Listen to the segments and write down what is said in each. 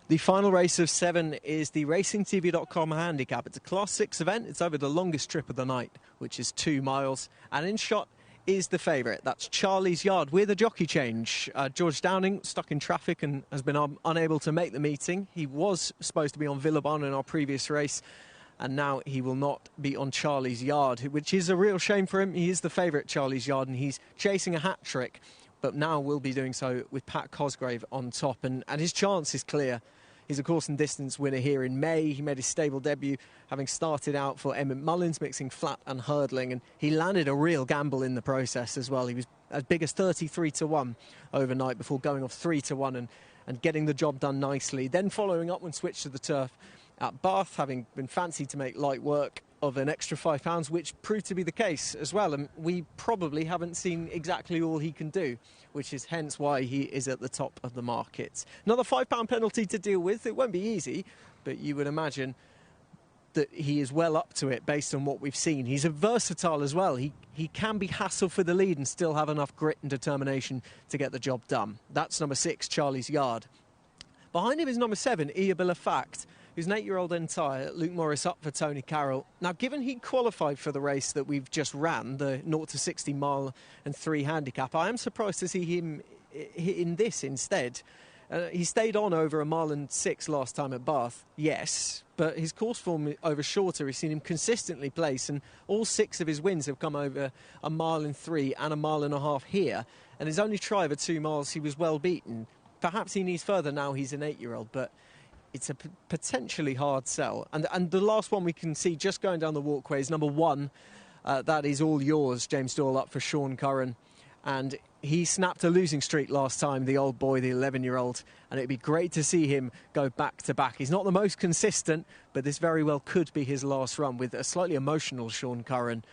The final race of 7 is the RacingTV.com handicap. It's a Class 6 event. It's over the longest trip of the night, which is 2 miles. And in shot is the favourite. That's Charlie's Yard with a jockey change. George Downing stuck in traffic and has been unable to make the meeting. He was supposed to be on Villabon in our previous race, and now he will not be on Charlie's Yard, which is a real shame for him. He is the favourite, Charlie's Yard, and he's chasing a hat-trick, but now will be doing so with Pat Cosgrave on top, and his chance is clear. He's a course and distance winner here in May. He made his stable debut, having started out for Emmett Mullins, mixing flat and hurdling, and he landed a real gamble in the process as well. He was as big as 33-1 overnight before going off 3-1 and getting the job done nicely. Then following up when switched to the turf at Bath, having been fancied to make light work of an extra £5, which proved to be the case as well. And we probably haven't seen exactly all he can do, which is hence why he is at the top of the market. Another £5 penalty to deal with. It won't be easy, but you would imagine that he is well up to it based on what we've seen. He's a versatile as well. He can be hassled for the lead and still have enough grit and determination to get the job done. That's number 6, Charlie's Yard. Behind him is number 7, Iabilla Fact, who's an 8-year-old entire. Luke Morris up for Tony Carroll. Now, given he qualified for the race that we've just ran, the 0-60 mile and 3 handicap, I am surprised to see him in this instead. He stayed on over 1 mile and 6 last time at Bath, yes, but his course form over shorter, he's seen him consistently place, and all 6 of his wins have come over 1 mile and 3 and 1.5 miles here, and his only try over 2 miles, he was well beaten. Perhaps he needs further now, he's an 8-year-old, but it's a potentially hard sell. And the last one we can see just going down the walkway is number 1. That is All Yours, James Doyle up for Sean Curran. And he snapped a losing streak last time, the old boy, the 11-year-old. And it'd be great to see him go back-to-back. He's not the most consistent, but this very well could be his last run with a slightly emotional Sean Curran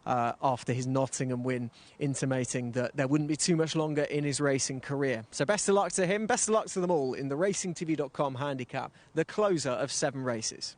after his Nottingham win, intimating that there wouldn't be too much longer in his racing career. So best of luck to him, best of luck to them all in the RacingTV.com handicap, the closer of 7 races.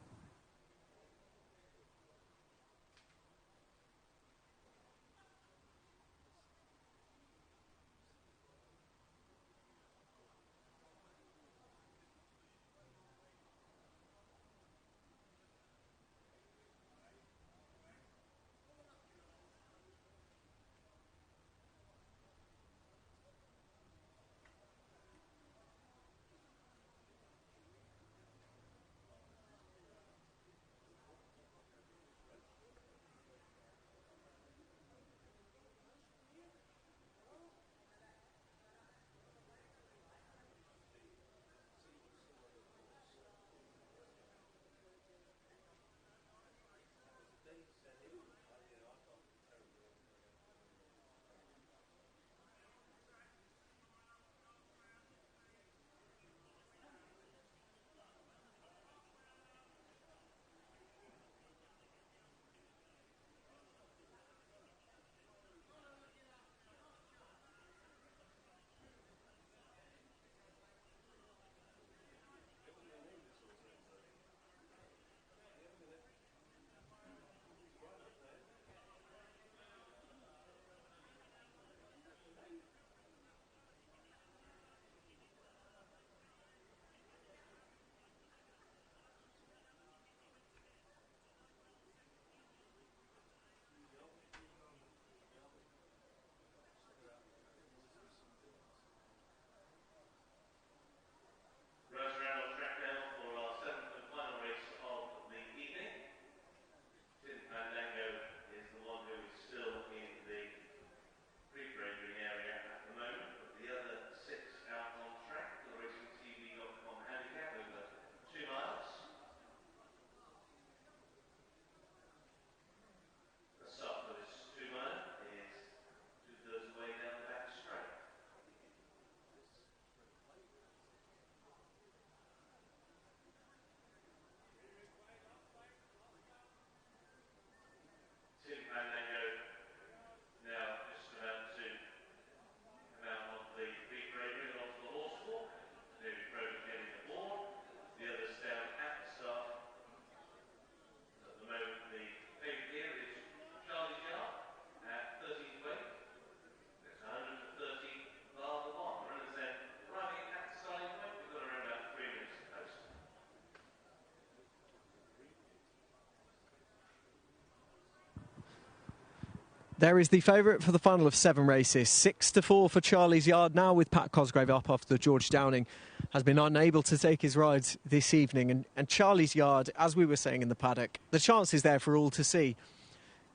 There is the favourite for the final of 7 races. 6-4 for Charlie's Yard now, with Pat Cosgrave up after the George Downing has been unable to take his rides this evening. And Charlie's Yard, as we were saying in the paddock, the chance is there for all to see.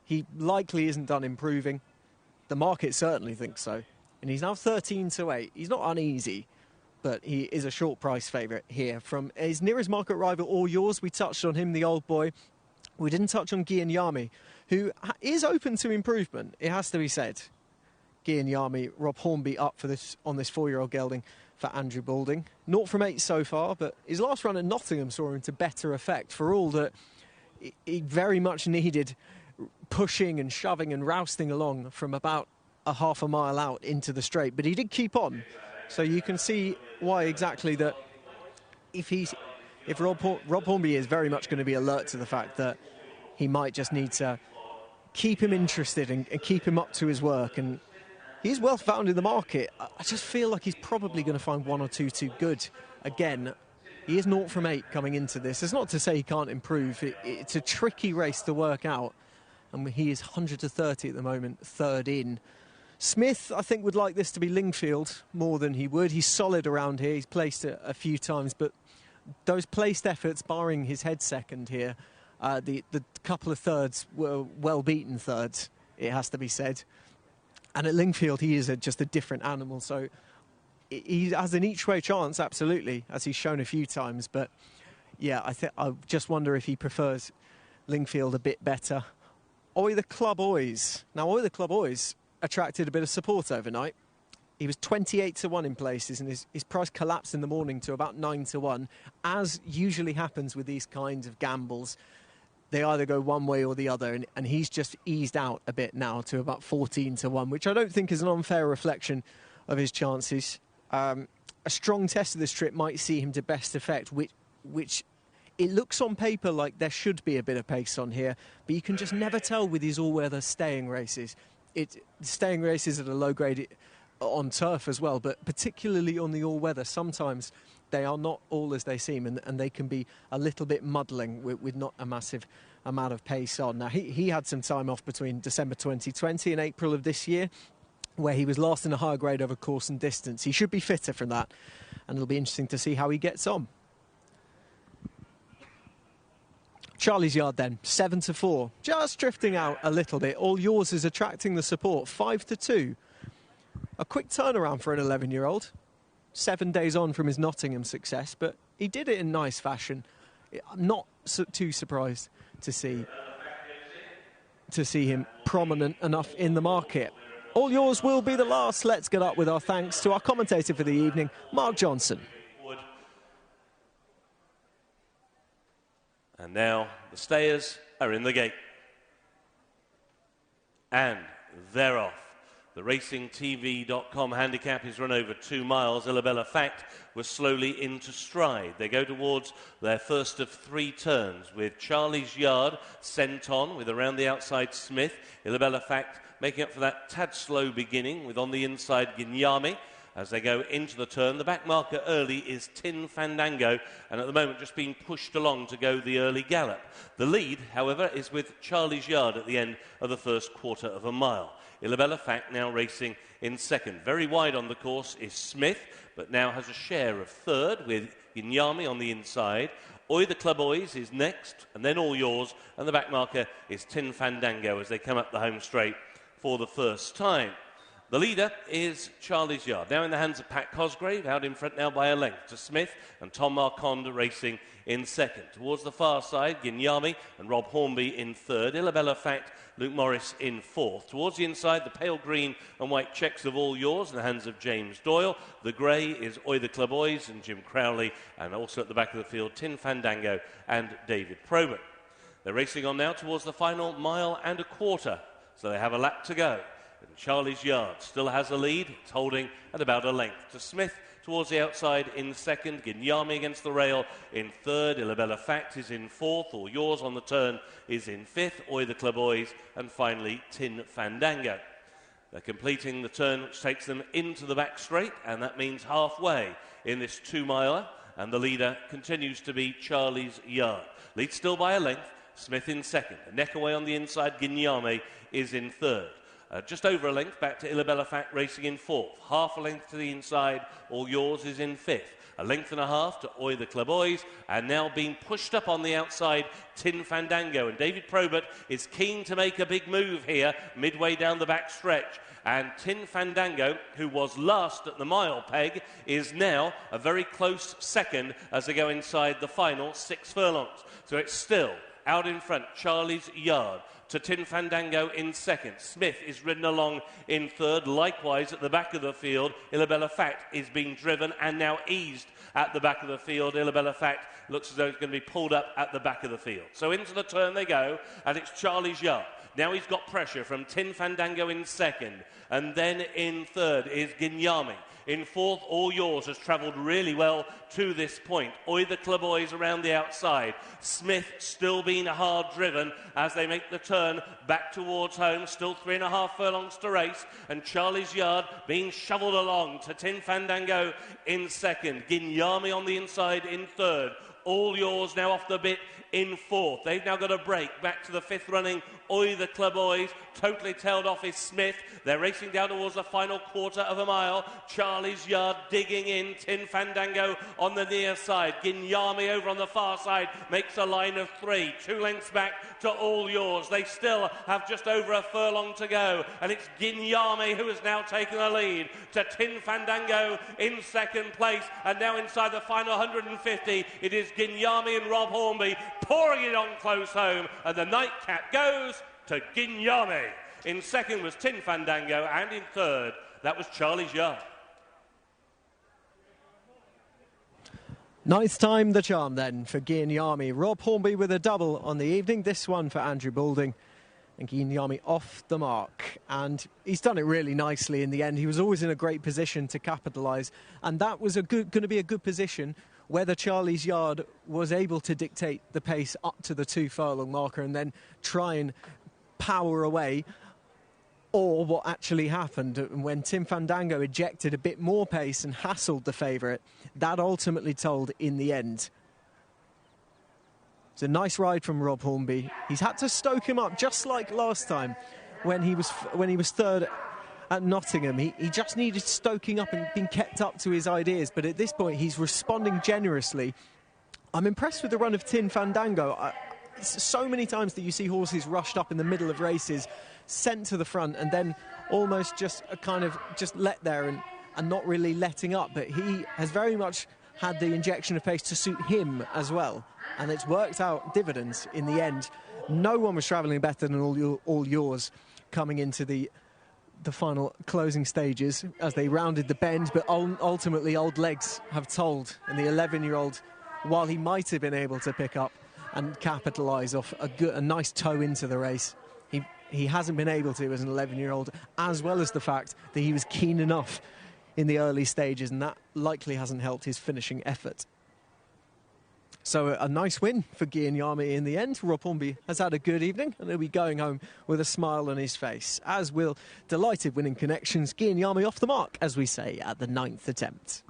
He likely isn't done improving. The market certainly thinks so. And he's now 13-8. He's not uneasy, but he is a short price favourite here. From his nearest market rival, All Yours, we touched on him, the old boy. We didn't touch on Guignami, who is open to improvement, it has to be said. Guignami, Rob Hornby up for this on this 4-year-old gelding for Andrew Balding. 0 from 8 so far, but his last run at Nottingham saw him to better effect, for all that he very much needed pushing and shoving and rousting along from about a half a mile out into the straight. But he did keep on, so you can see why exactly that if Rob Hornby is very much going to be alert to the fact that he might just need to keep him interested and keep him up to his work. And he's well found in the market. I just feel like he's probably going to find 1 or 2 too good. Again, he is 0 from 8 coming into this. It's not to say he can't improve. It's a tricky race to work out. And he is 100-30 at the moment, 3rd in. Smith, I think, would like this to be Lingfield more than he would. He's solid around here. He's placed it a few times, but those placed efforts, barring his head second here, the couple of thirds were well-beaten thirds, it has to be said. And at Lingfield, he is just a different animal. So he has an each-way chance, absolutely, as he's shown a few times. But, yeah, I just wonder if he prefers Lingfield a bit better. Oi the Club Oys. Now, Oi the Club Oys attracted a bit of support overnight. He was 28-1 in places, and his price collapsed in the morning to about 9-1. As usually happens with these kinds of gambles, they either go one way or the other, and he's just eased out a bit now to about 14-1, which I don't think is an unfair reflection of his chances. A strong test of this trip might see him to best effect, which it looks on paper like there should be a bit of pace on here, but you can just never tell with these all-weather staying races. Staying races at a low grade on turf as well, but particularly on the all-weather, sometimes they are not all as they seem, and they can be a little bit muddling with not a massive amount of pace on. Now, he had some time off between December 2020 and April of this year, where he was last in a higher grade over course and distance. He should be fitter from that, and it'll be interesting to see how he gets on. Charlie's Yard then, 7-4, just drifting out a little bit. All Yours is attracting the support, 5-2. A quick turnaround for an 11-year-old. 7 days on from his Nottingham success, but he did it in nice fashion. I'm not too surprised to see him prominent enough in the market. All Yours will be the last. Let's get up with our thanks to our commentator for the evening, Mark Johnson. And now the stayers are in the gate. And they're off. The RacingTV.com handicap is run over 2 miles. Illabella Fact was slowly into stride. They go towards their first of 3 turns, with Charlie's Yard sent on, with around the outside Smith. Illabella Fact making up for that tad slow beginning, with on the inside Guignami. As they go into the turn, the back marker early is Tin Fandango, and at the moment just being pushed along to go the early gallop. The lead, however, is with Charlie's Yard at the end of the first quarter of a mile. Illabella Fact now racing in second. Very wide on the course is Smith, but now has a share of third, with Guignami on the inside. Oi the Club Oys is next, and then All Yours, and the back marker is Tin Fandango as they come up the home straight for the first time. The leader is Charlie's Yard, now in the hands of Pat Cosgrave, out in front now by a length to Smith, and Tom Marconda racing in second. Towards the far side, Guignami and Rob Hornby in third. Illabella Fact, Luke Morris in fourth. Towards the inside, the pale green and white checks of All Yours in the hands of James Doyle. The grey is Oi the Club Oys and Jim Crowley, and also at the back of the field, Tin Fandango and David Probert. They're racing on now towards the final mile and a quarter, so they have a lap to go. And Charlie's Yard still has a lead. It's holding at about a length to Smith towards the outside in second. Guignami against the rail in third. Illabella Fact is in fourth. All Yours on the turn is in fifth. Oi the Club Oys, and finally Tin Fandango. They're completing the turn which takes them into the back straight, and that means halfway in this 2-miler, and the leader continues to be Charlie's Yard. Leads still by a length. Smith in second. The neck away on the inside, Guignami is in third. just over a length back to Illabella Fact racing in 4th. Half a length to the inside, All Yours is in 5th. A length and a half to Oi the Claboys, and now being pushed up on the outside, Tin Fandango. And David Probert is keen to make a big move here, midway down the back stretch. And Tin Fandango, who was last at the mile peg, is now a very close second as they go inside the final 6 furlongs. So it's still out in front, Charlie's Yard to Tin Fandango in 2nd. Smith is ridden along in 3rd. Likewise, at the back of the field, Illabella Fact is being driven and now eased at the back of the field. Illabella Fact looks as though it's going to be pulled up at the back of the field. So into the turn they go, and it's Charlie's Yard. Now he's got pressure from Tin Fandango in 2nd, and then in 3rd is Ginyami. In 4th, All Yours has travelled really well to this point. Oi the Claboys around the outside. Smith still being hard driven as they make the turn back towards home. Still 3.5 furlongs to race. And Charlie's Yard being shovelled along to Tin Fandango in 2nd. Ginyami on the inside in 3rd. All Yours now off the bit in 4th. They've now got a break back to the 5th running. Oi the Claboys, totally tailed off is Smith. They're racing down towards the final quarter of a mile. Charlie's Yard digging in. Tin Fandango on the near side. Ginyami over on the far side makes a line of 3. 2 lengths back to All Yours. They still have just over a furlong to go. And it's Ginyami who has now taken the lead to Tin Fandango in 2nd place. And now inside the final 150, it is Ginyami and Rob Hornby pouring it on close home. And the nightcap goes to Ginyami. In 2nd was Tin Fandango, and in 3rd, that was Charlie's Yard. Ninth time the charm then for Ginyami. Rob Hornby with a double on the evening. This one for Andrew Balding. And Ginyami off the mark. And he's done it really nicely in the end. He was always in a great position to capitalise. And that was going to be a good position whether Charlie's Yard was able to dictate the pace up to the 2 furlong marker and then try and power away, or what actually happened when Tin Fandango ejected a bit more pace and hassled the favourite. That ultimately told in the end. It's a nice ride from Rob Hornby. He's had to stoke him up just like last time when he was 3rd at Nottingham. He just needed stoking up and being kept up to his ideas, but at this point he's responding generously. I'm impressed with the run of Tin Fandango. So many times that you see horses rushed up in the middle of races, sent to the front, and then almost just just let there and not really letting up. But he has very much had the injection of pace to suit him as well, and it's worked out dividends in the end. No one was travelling better than All Yours coming into the final closing stages as they rounded the bend, but ultimately old legs have told, and the 11-year-old, while he might have been able to pick up and capitalise off a nice toe into the race, he hasn't been able to as an 11-year-old, as well as the fact that he was keen enough in the early stages, and that likely hasn't helped his finishing effort. So a nice win for Ginyami in the end. Rob Hornby has had a good evening, and he'll be going home with a smile on his face, as will delighted winning connections Ginyami off the mark, as we say, at the 9th attempt.